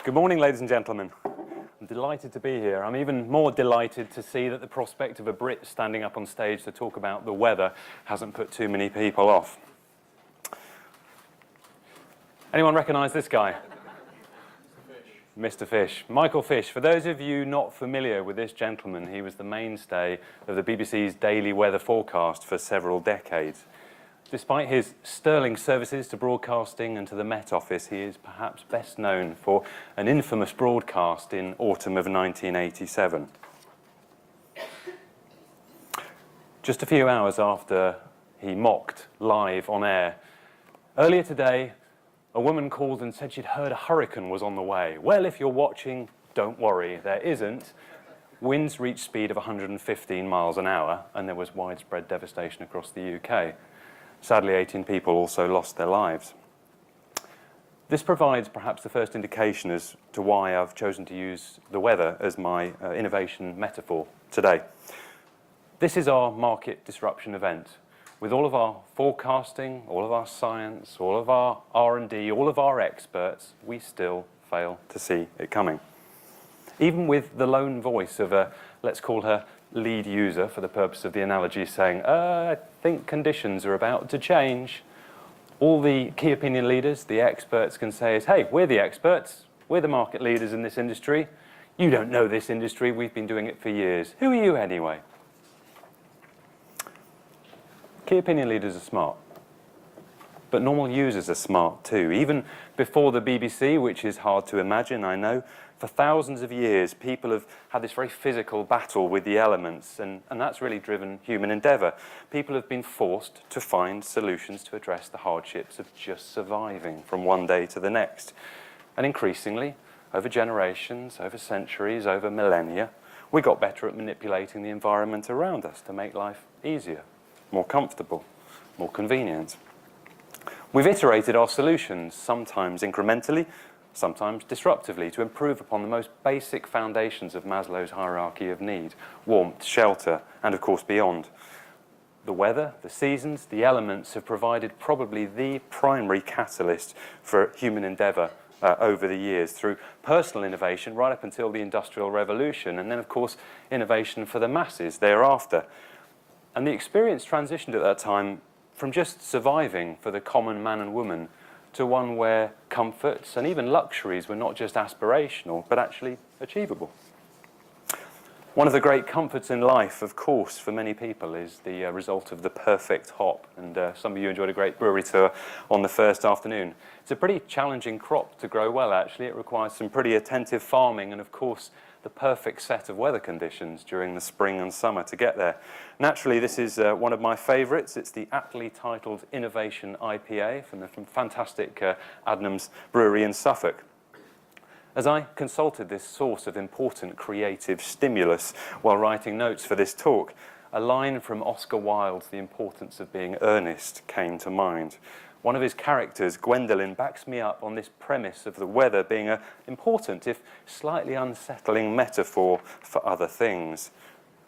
Good morning, ladies and gentlemen. I'm delighted to be here. I'm even more delighted to see that the prospect of a Brit standing up on stage to talk about the weather hasn't put too many people off. Anyone recognise this guy? Mr. Fish. Michael Fish. For those of you not familiar with this gentleman, he was the mainstay of the BBC's daily weather forecast for several decades. Despite his sterling services to broadcasting and to the Met Office, he is perhaps best known for an infamous broadcast in autumn of 1987. Just a few hours after he mocked live on air, earlier today, a woman called and said she'd heard a hurricane was on the way. Well, if you're watching, don't worry, there isn't. Winds reached speed of 115 miles an hour, and there was widespread devastation across the UK. Sadly, 18 people also lost their lives. This provides perhaps the first indication as to why I've chosen to use the weather as my innovation metaphor today. This is our market disruption event. With all of our forecasting, all of our science, all of our R&D, all of our experts, we still fail to see it coming. Even with the lone voice of a, let's call her, lead user for the purpose of the analogy, saying, I think conditions are about to change, all the key opinion leaders, the experts, can say is, hey, we're the experts, we're the market leaders in this industry. You don't know this industry, we've been doing it for years. Who are you anyway? Key opinion leaders are smart, but normal users are smart too. Even before the BBC, which is hard to imagine, I know, for thousands of years, people have had this very physical battle with the elements, and that's really driven human endeavour. People have been forced to find solutions to address the hardships of just surviving from one day to the next. And increasingly, over generations, over centuries, over millennia, we got better at manipulating the environment around us to make life easier, more comfortable, more convenient. We've iterated our solutions, sometimes incrementally, sometimes disruptively, to improve upon the most basic foundations of Maslow's hierarchy of need: warmth, shelter, and of course beyond. The weather, the seasons, the elements have provided probably the primary catalyst for human endeavour over the years, through personal innovation right up until the Industrial Revolution, and then of course innovation for the masses thereafter. And the experience transitioned at that time from just surviving for the common man and woman to one where comforts and even luxuries were not just aspirational, but actually achievable. One of the great comforts in life, of course, for many people is the result of the perfect hop. And some of you enjoyed a great brewery tour on the first afternoon. It's a pretty challenging crop to grow well, actually. It requires some pretty attentive farming and, of course, the perfect set of weather conditions during the spring and summer to get there. Naturally, this is one of my favourites. It's the aptly titled Innovation IPA from fantastic Adnams Brewery in Suffolk. As I consulted this source of important creative stimulus while writing notes for this talk, a line from Oscar Wilde's The Importance of Being Earnest came to mind. One of his characters, Gwendolen, backs me up on this premise of the weather being an important, if slightly unsettling, metaphor for other things.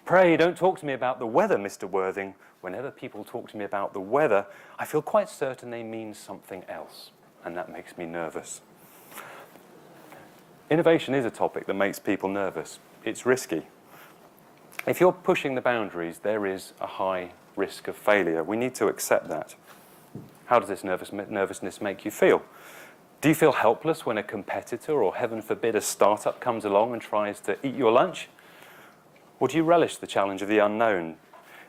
Pray, don't talk to me about the weather, Mr. Worthing. Whenever people talk to me about the weather, I feel quite certain they mean something else, and that makes me nervous. Innovation is a topic that makes people nervous. It's risky. If you're pushing the boundaries, there is a high risk of failure. We need to accept that. How does this nervousness make you feel? Do you feel helpless when a competitor, or heaven forbid, a startup comes along and tries to eat your lunch? Or do you relish the challenge of the unknown?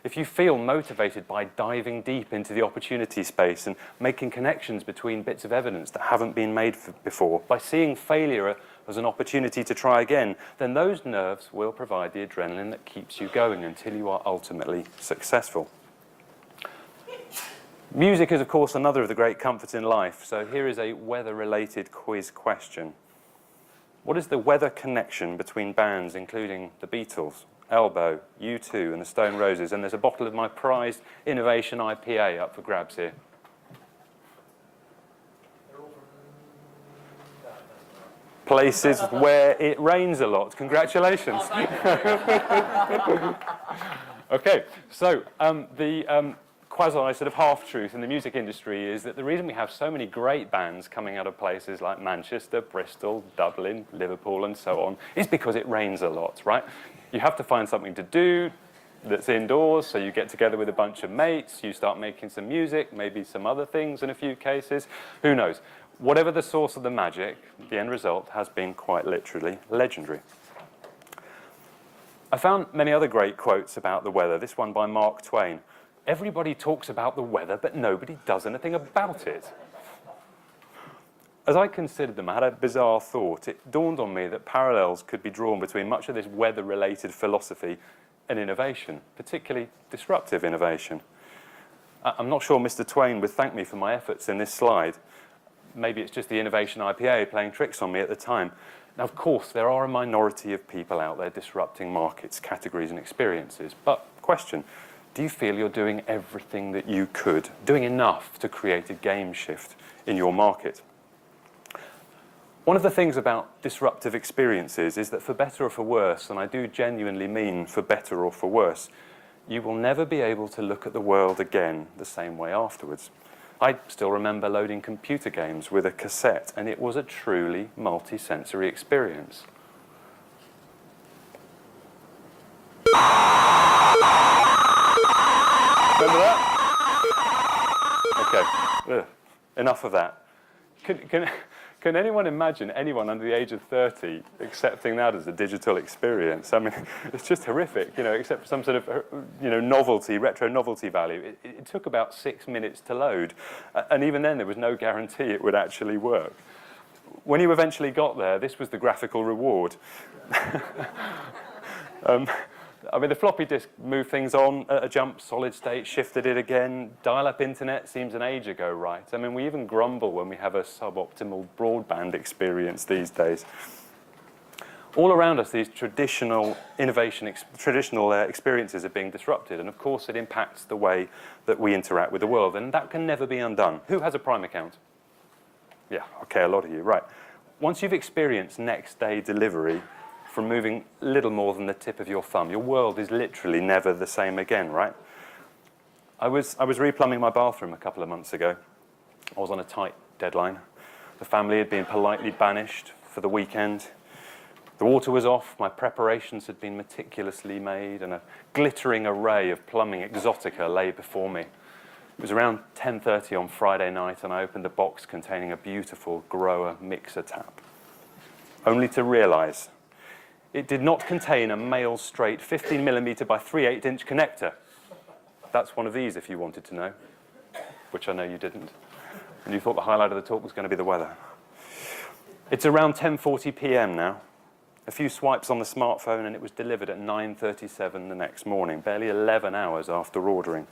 If you feel motivated by diving deep into the opportunity space and making connections between bits of evidence that haven't been made before, by seeing failure as an opportunity to try again, then those nerves will provide the adrenaline that keeps you going until you are ultimately successful. Music is, of course, another of the great comforts in life, so here is a weather-related quiz question. What is the weather connection between bands including the Beatles, Elbow, U2 and the Stone Roses? And there's a bottle of my prized Innovation IPA up for grabs here. Places where it rains a lot. Congratulations. Okay, so the quasi sort of half-truth in the music industry is that the reason we have so many great bands coming out of places like Manchester, Bristol, Dublin, Liverpool, and so on is because it rains a lot, right? You have to find something to do that's indoors, so you get together with a bunch of mates, you start making some music, maybe some other things in a few cases, who knows? Whatever the source of the magic, the end result has been quite literally legendary. I found many other great quotes about the weather, this one by Mark Twain. Everybody talks about the weather, but nobody does anything about it. As I considered them, I had a bizarre thought. It dawned on me that parallels could be drawn between much of this weather-related philosophy and innovation, particularly disruptive innovation. I'm not sure Mr. Twain would thank me for my efforts in this slide. Maybe it's just the innovation IPA playing tricks on me at the time. Now, of course, there are a minority of people out there disrupting markets, categories, and experiences. But, question, do you feel you're doing everything that you could, doing enough to create a game shift in your market? One of the things about disruptive experiences is that for better or for worse, and I do genuinely mean for better or for worse, you will never be able to look at the world again the same way afterwards. I still remember loading computer games with a cassette, and it was a truly multi-sensory experience. Remember that? Okay, enough of that. Can anyone imagine anyone under the age of 30 accepting that as a digital experience? I mean, it's just horrific, except for some sort of, novelty, retro novelty value. It took about 6 minutes to load, and even then there was no guarantee it would actually work. When you eventually got there, this was the graphical reward. The floppy disk moved things on at a jump, solid state, shifted it again. Dial-up internet seems an age ago, right? We even grumble when we have a suboptimal broadband experience these days. All around us, these traditional experiences are being disrupted, and of course it impacts the way that we interact with the world, and that can never be undone. Who has a Prime account? Yeah, okay, a lot of you, right. Once you've experienced next-day delivery, from moving little more than the tip of your thumb, your world is literally never the same again, right? I was replumbing my bathroom a couple of months ago. I was on a tight deadline. The family had been politely banished for the weekend. The water was off, my preparations had been meticulously made, and a glittering array of plumbing exotica lay before me. It was around 10:30 on Friday night, and I opened a box containing a beautiful grower mixer tap, only to realize it did not contain a male straight 15mm by 3/8" connector. That's one of these if you wanted to know, which I know you didn't. And you thought the highlight of the talk was going to be the weather. It's around 10:40 p.m. now. A few swipes on the smartphone and it was delivered at 9:37 the next morning, barely 11 hours after ordering.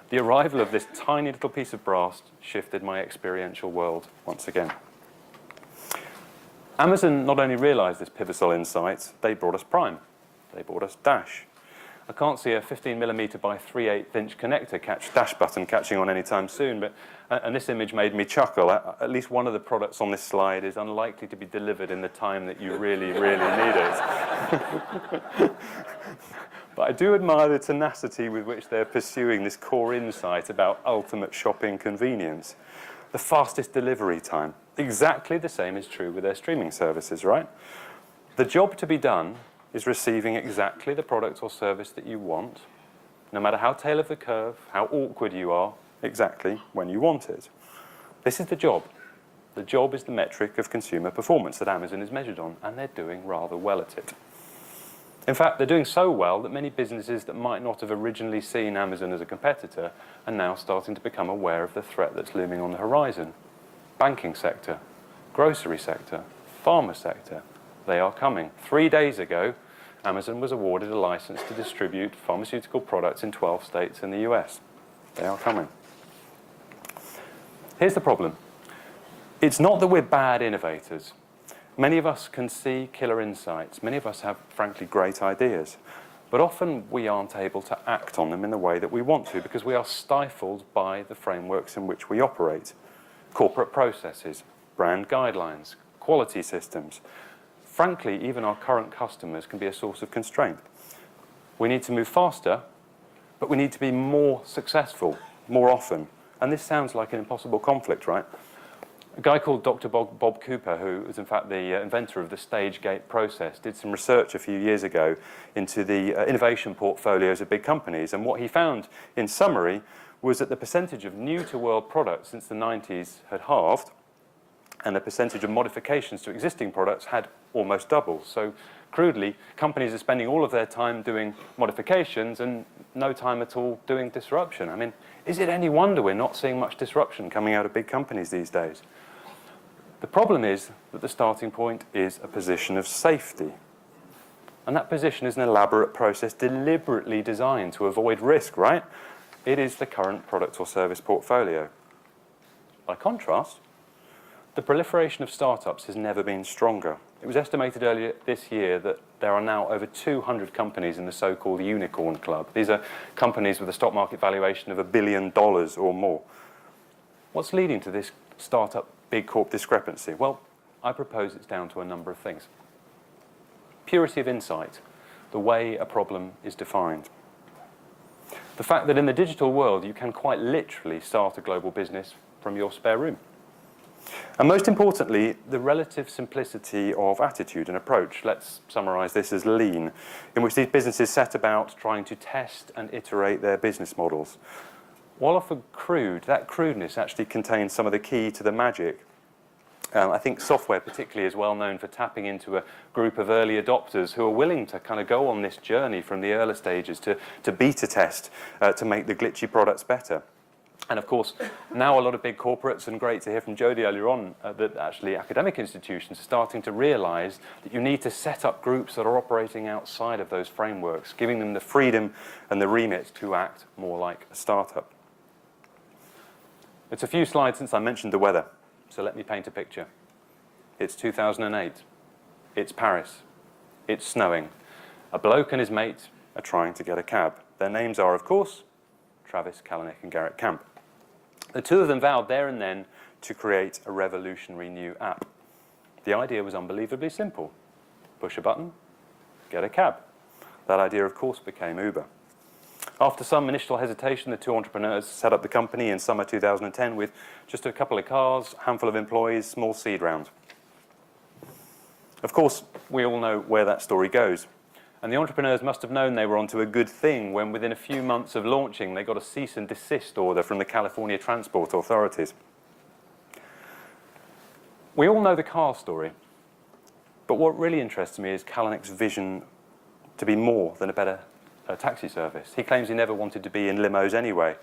The arrival of this tiny little piece of brass shifted my experiential world once again. Amazon not only realized this pivotal insight, they brought us Prime. They brought us Dash. I can't see a 15mm by 3/8" connector dash button catching on anytime soon, and this image made me chuckle. At least one of the products on this slide is unlikely to be delivered in the time that you really, really need it. But I do admire the tenacity with which they're pursuing this core insight about ultimate shopping convenience. The fastest delivery time. Exactly the same is true with their streaming services, right? The job to be done is receiving exactly the product or service that you want, no matter how tail of the curve, how awkward you are, exactly when you want it. This is the job. The job is the metric of consumer performance that Amazon is measured on, and they're doing rather well at it. In fact, they're doing so well that many businesses that might not have originally seen Amazon as a competitor are now starting to become aware of the threat that's looming on the horizon. Banking sector, grocery sector, pharma sector, they are coming. 3 days ago, Amazon was awarded a license to distribute pharmaceutical products in 12 states in the US. They are coming. Here's the problem. It's not that we're bad innovators. Many of us can see killer insights. Many of us have, frankly, great ideas. But often we aren't able to act on them in the way that we want to because we are stifled by the frameworks in which we operate. Corporate processes, brand guidelines, quality systems. Frankly, even our current customers can be a source of constraint. We need to move faster, but we need to be more successful, more often. And this sounds like an impossible conflict, right? A guy called Dr. Bob Cooper, who was in fact the inventor of the stage gate process, did some research a few years ago into the innovation portfolios of big companies. And what he found, in summary, was that the percentage of new-to-world products since the 90s had halved, and the percentage of modifications to existing products had almost doubled. So, crudely, companies are spending all of their time doing modifications and no time at all doing disruption. I mean, is it any wonder we're not seeing much disruption coming out of big companies these days? The problem is that the starting point is a position of safety. And that position is an elaborate process deliberately designed to avoid risk, right? It is the current product or service portfolio. By contrast, the proliferation of startups has never been stronger. It was estimated earlier this year that there are now over 200 companies in the so-called unicorn club. These are companies with a stock market valuation of $1 billion or more. What's leading to this startup big corp discrepancy? Well, I propose it's down to a number of things. Purity of insight, the way a problem is defined. The fact that in the digital world you can quite literally start a global business from your spare room. And most importantly, the relative simplicity of attitude and approach. Let's summarize this as lean, in which these businesses set about trying to test and iterate their business models. While often crude, that crudeness actually contains some of the key to the magic. I think software particularly is well known for tapping into a group of early adopters who are willing to kind of go on this journey from the early stages to beta test to make the glitchy products better. And of course, now a lot of big corporates, and great to hear from Jodie earlier on, that actually academic institutions are starting to realize that you need to set up groups that are operating outside of those frameworks, giving them the freedom and the remit to act more like a startup. It's a few slides since I mentioned the weather, so let me paint a picture. It's 2008. It's Paris. It's snowing. A bloke and his mate are trying to get a cab. Their names are, of course, Travis Kalanick and Garrett Camp. The two of them vowed there and then to create a revolutionary new app. The idea was unbelievably simple. Push a button, get a cab. That idea, of course, became Uber. After some initial hesitation, the two entrepreneurs set up the company in summer 2010 with just a couple of cars, a handful of employees, small seed round. Of course, we all know where that story goes. And the entrepreneurs must have known they were onto a good thing when within a few months of launching, they got a cease and desist order from the California transport authorities. We all know the car story, but what really interests me is Kalanick's vision to be more than a better taxi service. He claims he never wanted to be in limos anyway.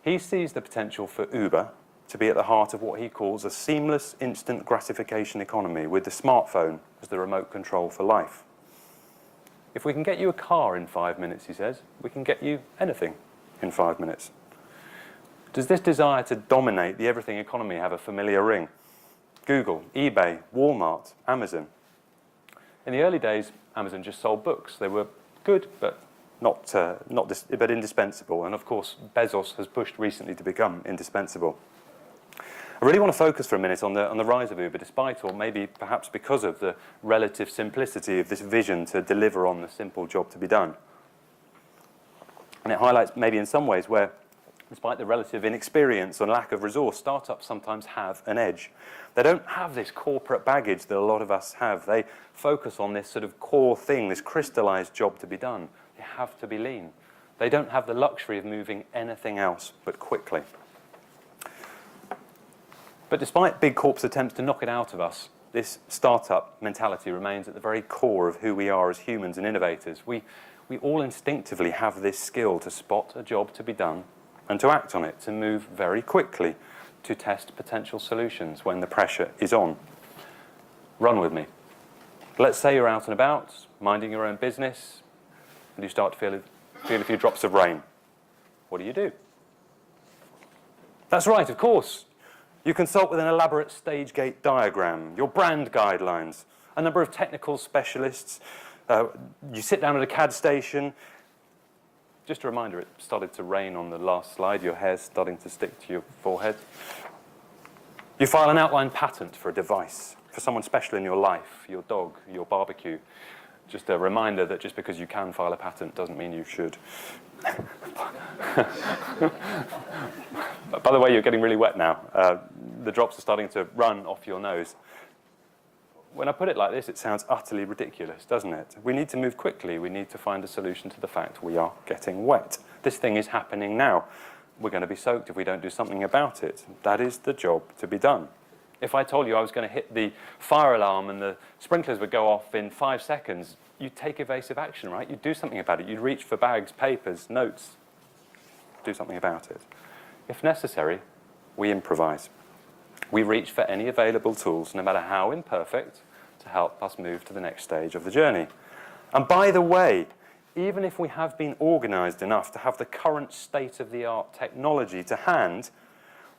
He sees the potential for Uber to be at the heart of what he calls a seamless instant gratification economy with the smartphone as the remote control for life. If we can get you a car in 5 minutes, he says, we can get you anything in 5 minutes. Does this desire to dominate the everything economy have a familiar ring? Google, eBay, Walmart, Amazon. In the early days, Amazon just sold books. They were good, but but indispensable. And of course, Bezos has pushed recently to become indispensable. I really want to focus for a minute on the rise of Uber, despite, or maybe perhaps because of, the relative simplicity of this vision to deliver on the simple job to be done. And it highlights maybe in some ways where, despite the relative inexperience and lack of resource, startups sometimes have an edge. They don't have this corporate baggage that a lot of us have. They focus on this sort of core thing, this crystallized job to be done. They have to be lean. They don't have the luxury of moving anything else but quickly. But despite big corps' attempts to knock it out of us, this startup mentality remains at the very core of who we are as humans and innovators. We all instinctively have this skill to spot a job to be done and to act on it, to move very quickly, to test potential solutions when the pressure is on. Run with me. Let's say you're out and about, minding your own business, and you start to feel a few drops of rain. What do? That's right, of course. You consult with an elaborate stage gate diagram, your brand guidelines, a number of technical specialists. You sit down at a CAD station. Just a reminder, it started to rain on the last slide. Your hair's starting to stick to your forehead. You file an outline patent for a device, for someone special in your life, your dog, your barbecue. Just a reminder that just because you can file a patent doesn't mean you should. By the way, you're getting really wet now. The drops are starting to run off your nose. When I put it like this, it sounds utterly ridiculous, doesn't it? We need to move quickly. We need to find a solution to the fact we are getting wet. This thing is happening now. We're going to be soaked if we don't do something about it. That is the job to be done. If I told you I was going to hit the fire alarm and the sprinklers would go off in 5 seconds, you'd take evasive action, right? You'd do something about it. You'd reach for bags, papers, notes, do something about it. If necessary, we improvise. We reach for any available tools, no matter how imperfect, to help us move to the next stage of the journey. And by the way, even if we have been organised enough to have the current state-of-the-art technology to hand,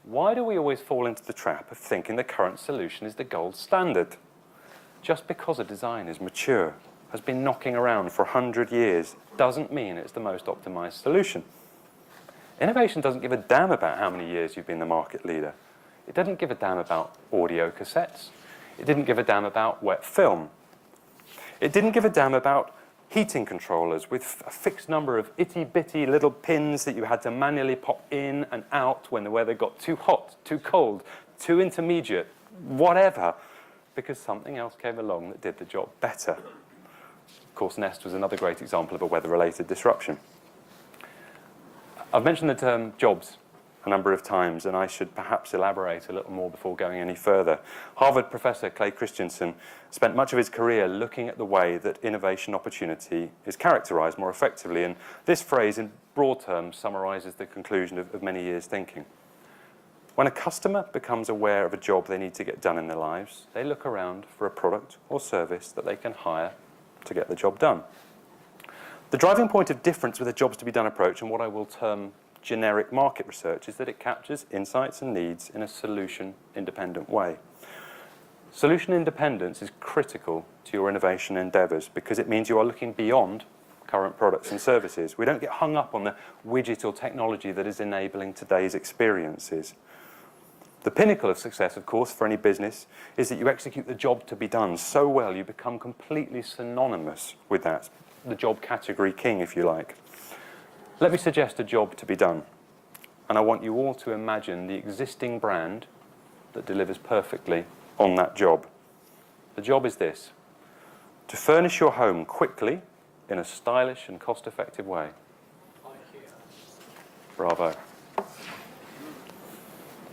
why do we always fall into the trap of thinking the current solution is the gold standard? Just because a design is mature, has been knocking around for 100 years, doesn't mean it's the most optimised solution. Innovation doesn't give a damn about how many years you've been the market leader. It doesn't give a damn about audio cassettes. It didn't give a damn about wet film. It didn't give a damn about heating controllers with a fixed number of itty-bitty little pins that you had to manually pop in and out when the weather got too hot, too cold, too intermediate, whatever, because something else came along that did the job better. Of course, Nest was another great example of a weather-related disruption. I've mentioned the term jobs a number of times, and I should perhaps elaborate a little more before going any further. Harvard professor Clay Christensen spent much of his career looking at the way that innovation opportunity is characterized more effectively, and this phrase in broad terms summarizes the conclusion of many years' thinking. When a customer becomes aware of a job they need to get done in their lives, they look around for a product or service that they can hire to get the job done. The driving point of difference with a jobs to be done approach and what I will term generic market research is that it captures insights and needs in a solution-independent way. Solution independence is critical to your innovation endeavours because it means you are looking beyond current products and services. We don't get hung up on the widget or technology that is enabling today's experiences. The pinnacle of success, of course, for any business is that you execute the job to be done so well you become completely synonymous with that, the job category king, if you like. Let me suggest a job to be done, and I want you all to imagine the existing brand that delivers perfectly on that job. The job is this: to furnish your home quickly in a stylish and cost-effective way. Bravo.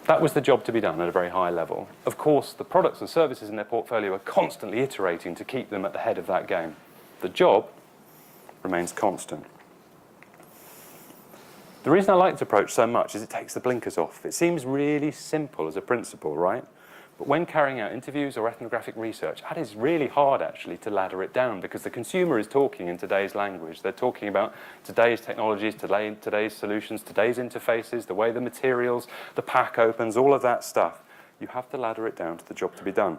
That was the job to be done at a very high level. Of course, the products and services in their portfolio are constantly iterating to keep them at the head of that game. The job remains constant. The reason I like this approach so much is it takes the blinkers off. It seems really simple as a principle, right? But when carrying out interviews or ethnographic research, that is really hard actually to ladder it down because the consumer is talking in today's language. They're talking about today's technologies, today's solutions, today's interfaces, the way the materials, the pack opens, all of that stuff. You have to ladder it down to the job to be done.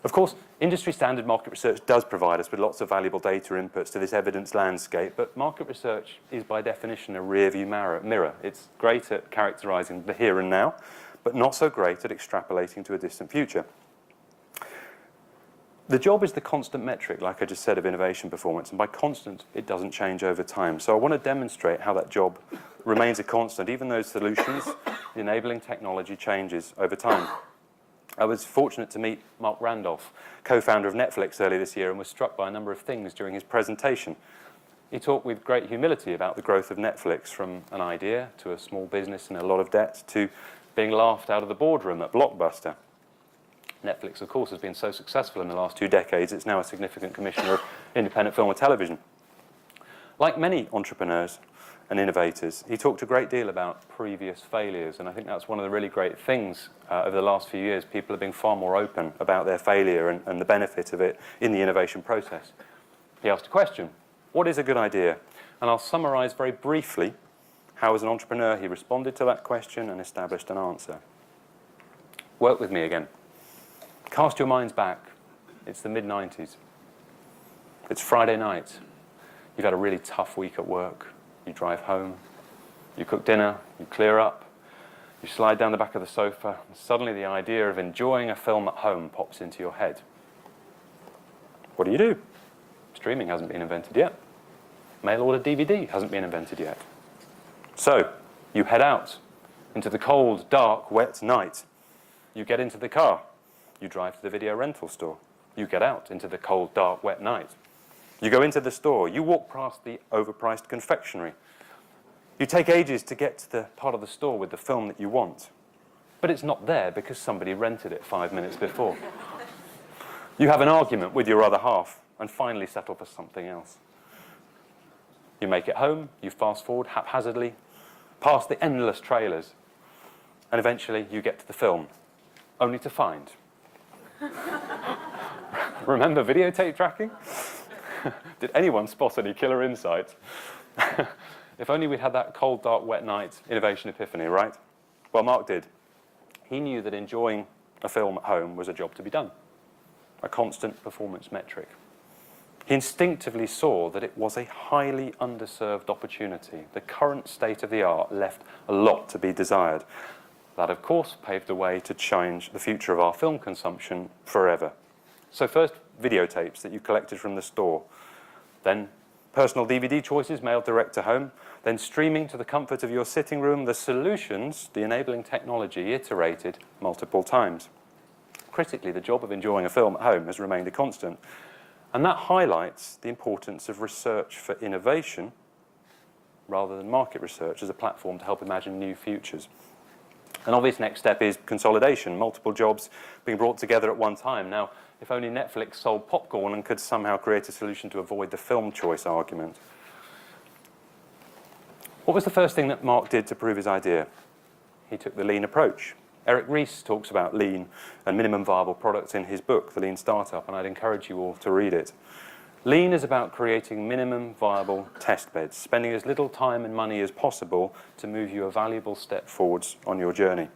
Of course, industry standard market research does provide us with lots of valuable data inputs to this evidence landscape, but market research is by definition a rear-view mirror. It's great at characterising the here and now, but not so great at extrapolating to a distant future. The job is the constant metric, like I just said, of innovation performance, and by constant, it doesn't change over time. So I want to demonstrate how that job remains a constant, even though solutions, the enabling technology changes over time. I was fortunate to meet Mark Randolph, co-founder of Netflix, earlier this year, and was struck by a number of things during his presentation. He talked with great humility about the growth of Netflix, from an idea to a small business and a lot of debt to being laughed out of the boardroom at Blockbuster. Netflix, of course, has been so successful in the last 2 decades, it's now a significant commissioner of independent film and television. Like many entrepreneurs and innovators, he talked a great deal about previous failures, and I think that's one of the really great things over the last few years. People have been far more open about their failure and the benefit of it in the innovation process. He asked a question: what is a good idea? And I'll summarise very briefly how, as an entrepreneur, he responded to that question and established an answer. Work with me again. Cast your minds back. It's the mid-90s. It's Friday night. You've had a really tough week at work. You drive home, you cook dinner, you clear up, you slide down the back of the sofa, and suddenly the idea of enjoying a film at home pops into your head. What do? Streaming hasn't been invented yet. Mail order DVD hasn't been invented yet. So, you head out into the cold, dark, wet night. You get into the car. You drive to the video rental store. You get out into the cold, dark, wet night. You go into the store. You walk past the overpriced confectionery. You take ages to get to the part of the store with the film that you want. But it's not there because somebody rented it 5 minutes before. You have an argument with your other half and finally settle for something else. You make it home, you fast forward haphazardly, past the endless trailers, and eventually you get to the film, only to find. Remember videotape tracking? Did anyone spot any killer insights? If only we'd had that cold, dark, wet night innovation epiphany, right? Well, Mark did. He knew that enjoying a film at home was a job to be done, a constant performance metric. He instinctively saw that it was a highly underserved opportunity. The current state of the art left a lot to be desired. That, of course, paved the way to change the future of our film consumption forever. So first, videotapes that you collected from the store. Then personal DVD choices mailed direct to home. Then streaming to the comfort of your sitting room. The solutions, the enabling technology, iterated multiple times. Critically, the job of enjoying a film at home has remained a constant. And that highlights the importance of research for innovation rather than market research as a platform to help imagine new futures. An obvious next step is consolidation, multiple jobs being brought together at one time. Now, if only Netflix sold popcorn and could somehow create a solution to avoid the film choice argument. What was the first thing that Mark did to prove his idea? He took the lean approach. Eric Ries talks about lean and minimum viable products in his book, The Lean Startup, and I'd encourage you all to read it. Lean is about creating minimum viable test beds, spending as little time and money as possible to move you a valuable step forwards on your journey.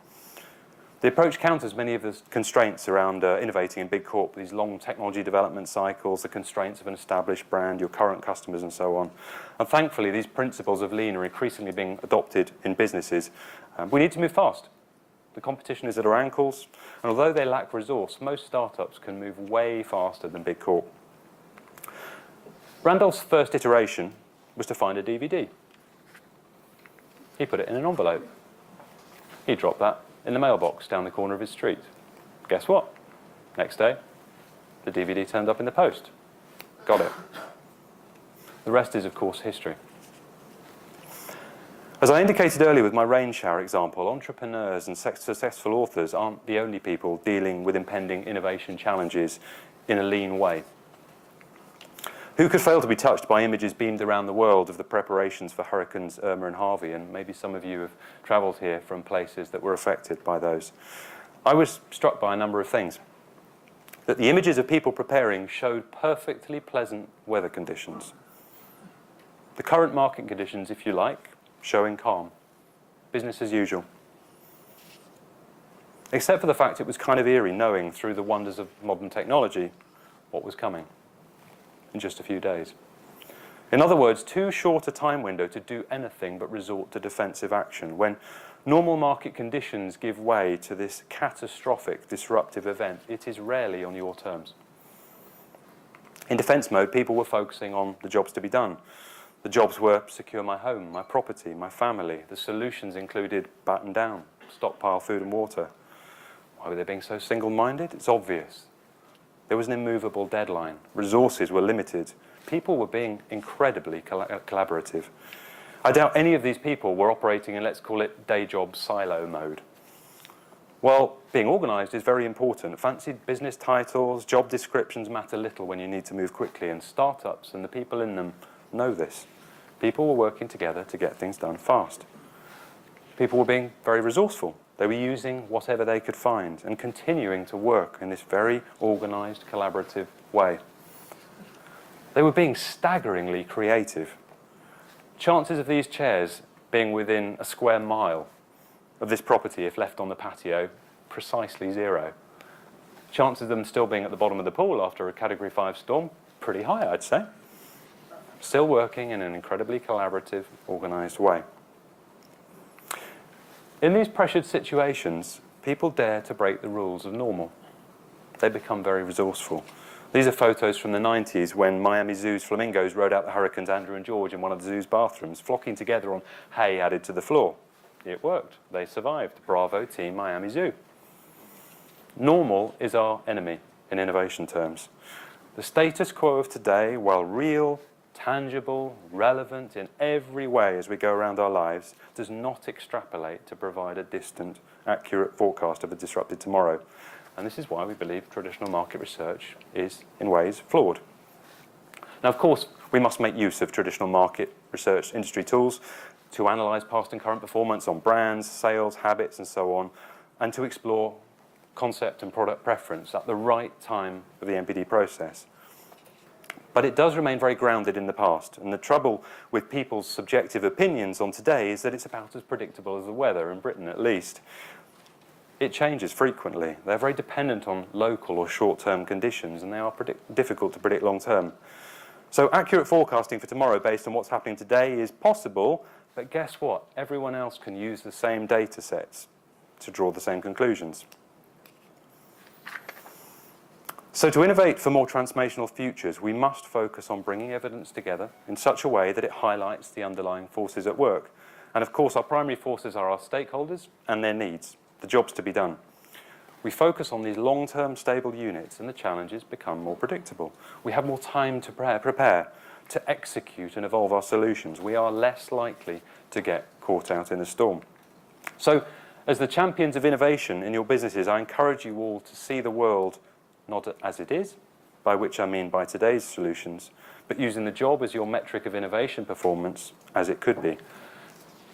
The approach counters many of the constraints around innovating in big corp, these long technology development cycles, the constraints of an established brand, your current customers, and so on. And thankfully, these principles of lean are increasingly being adopted in businesses. We need to move fast. The competition is at our ankles, and although they lack resource, most startups can move way faster than big corp. Randolph's first iteration was to find a DVD. He put it in an envelope. He dropped that in the mailbox down the corner of his street. Guess what? Next day, the DVD turned up in the post. Got it. The rest is, of course, history. As I indicated earlier with my rain shower example, entrepreneurs and successful authors aren't the only people dealing with impending innovation challenges in a lean way. Who could fail to be touched by images beamed around the world of the preparations for Hurricanes Irma and Harvey? And maybe some of you have travelled here from places that were affected by those. I was struck by a number of things. That the images of people preparing showed perfectly pleasant weather conditions. The current market conditions, if you like, showing calm. Business as usual. Except for the fact it was kind of eerie knowing through the wonders of modern technology what was coming in just a few days. In other words, too short a time window to do anything but resort to defensive action. When normal market conditions give way to this catastrophic disruptive event, it is rarely on your terms. In defense mode, people were focusing on the jobs to be done. The jobs were secure my home, my property, my family. The solutions included batten down, stockpile food and water. Why were they being so single-minded? It's obvious. There was an immovable deadline. Resources were limited. People were being incredibly collaborative. I doubt any of these people were operating in, let's call it, day job silo mode. While being organised is very important, fancy business titles, job descriptions matter little when you need to move quickly, and startups and the people in them know this. People were working together to get things done fast. People were being very resourceful. They were using whatever they could find and continuing to work in this very organised, collaborative way. They were being staggeringly creative. Chances of these chairs being within a square mile of this property if left on the patio, precisely 0. Chances of them still being at the bottom of the pool after a Category 5 storm, pretty high, I'd say. Still working in an incredibly collaborative, organised way. In these pressured situations, people dare to break the rules of normal. They become very resourceful. These are photos from the 90s when Miami Zoo's flamingos rode out the hurricanes Andrew and George in one of the zoo's bathrooms, flocking together on hay added to the floor. It worked. They survived. Bravo, Team Miami Zoo. Normal is our enemy in innovation terms. The status quo of today, while real, tangible, relevant in every way as we go around our lives, does not extrapolate to provide a distant, accurate forecast of a disrupted tomorrow. And this is why we believe traditional market research is, in ways, flawed. Now, of course, we must make use of traditional market research industry tools to analyse past and current performance on brands, sales, habits, and so on, and to explore concept and product preference at the right time of the NPD process. But it does remain very grounded in the past, and the trouble with people's subjective opinions on today is that it's about as predictable as the weather, in Britain at least. It changes frequently. They're very dependent on local or short-term conditions, and they are difficult to predict long-term. So accurate forecasting for tomorrow based on what's happening today is possible, but guess what? Everyone else can use the same data sets to draw the same conclusions. So to innovate for more transformational futures, we must focus on bringing evidence together in such a way that it highlights the underlying forces at work. And of course, our primary forces are our stakeholders and their needs, the jobs to be done. We focus on these long-term stable units and the challenges become more predictable. We have more time to prepare, to execute and evolve our solutions. We are less likely to get caught out in a storm. So, as the champions of innovation in your businesses, I encourage you all to see the world not as it is, by which I mean by today's solutions, but using the job as your metric of innovation performance as it could be.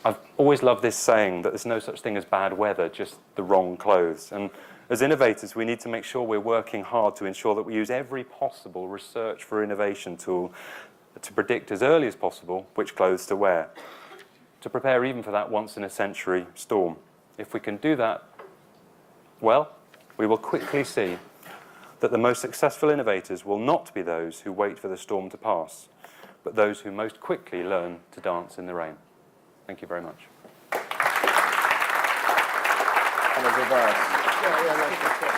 I've always loved this saying that there's no such thing as bad weather, just the wrong clothes. And as innovators, we need to make sure we're working hard to ensure that we use every possible research for innovation tool to predict as early as possible which clothes to wear, to prepare even for that once-in-a-century storm. If we can do that well, we will quickly see that the most successful innovators will not be those who wait for the storm to pass, but those who most quickly learn to dance in the rain. Thank you very much. And a reverse.